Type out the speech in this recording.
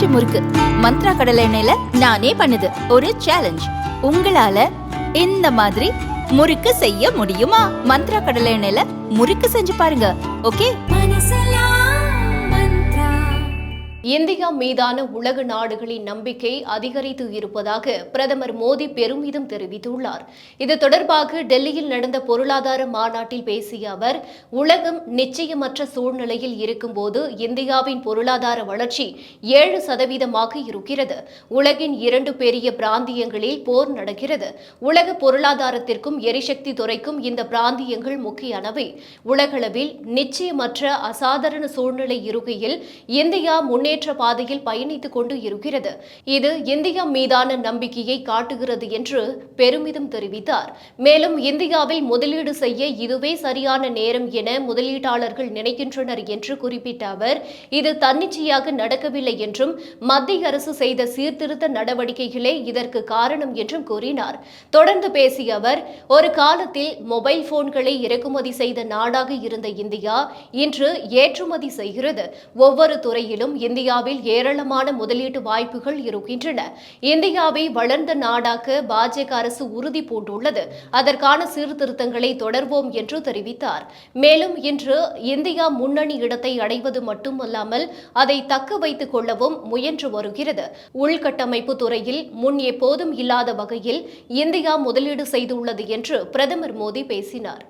பஞ்சு முறுக்கு மந்த்ரா கடலை எண்ணெயில நானே பண்ணுது. ஒரு சேலஞ்ச், உங்களால இந்த மாதிரி முறுக்கு செய்ய முடியுமா? மந்த்ரா கடலை எண்ணெயில முறுக்கு செஞ்சு பாருங்க. ஓகே. இந்தியா மீதான உலக நாடுகளின் நம்பிக்கை அதிகரித்து இருப்பதாக பிரதமர் மோடி பெருமிதம் தெரிவித்துள்ளார். இது தொடர்பாக டெல்லியில் நடந்த பொருளாதார மாநாட்டில் பேசிய அவர், உலகம் நிச்சயமற்ற சூழ்நிலையில் இருக்கும்போது இந்தியாவின் பொருளாதார வளர்ச்சி 7% இருக்கிறது. உலகின் 2 பெரிய பிராந்தியங்களில் போர் நடக்கிறது. உலக பொருளாதாரத்திற்கும் எரிசக்தி துறைக்கும் இந்த பிராந்தியங்கள் முக்கியமானவை. உலகளவில் நிச்சயமற்ற அசாதாரண சூழ்நிலை இருக்கையில் இந்தியா முன்னேற்ற பாதையில் பயணித்துக் கொண்டு இருக்கிறது. இது இந்தியா மீதான நம்பிக்கையை காட்டுகிறது என்று பெருமிதம் தெரிவித்தார். மேலும் இந்தியாவில் முதலீடு செய்ய இதுவே சரியான நேரம் என முதலீட்டாளர்கள் நினைக்கின்றனர் என்று குறிப்பிட்ட அவர், இது தன்னிச்சையாக நடக்கவில்லை என்றும் மத்திய அரசு செய்த சீர்திருத்த நடவடிக்கைகளே இதற்கு காரணம் என்றும் கூறினார். தொடர்ந்து பேசிய அவர், ஒரு காலத்தில் மொபைல் போன்களை இறக்குமதி செய்த நாடாக இருந்த இந்தியா இன்று ஏற்றுமதி செய்கிறது. ஒவ்வொரு துறையிலும் இந்தியாவில் ஏராளமான முதலீட்டு வாய்ப்புகள் இருக்கின்றன. இந்தியாவை வளர்ந்த நாடாக்க பாஜக அரசு உறுதி பூண்டுள்ளது. அதற்கான சீர்திருத்தங்களை தொடர்வோம் என்று தெரிவித்தார். மேலும் இன்று இந்தியா முன்னணி இடத்தை அடைவது மட்டுமல்லாமல் அதை தக்க வைத்துக் கொள்ளவும் முயன்று வருகிறது. உள்கட்டமைப்பு துறையில் முன் எப்போதும் இல்லாத வகையில் இந்தியா முதலீடு செய்துள்ளது என்று பிரதமர் மோடி பேசினார்.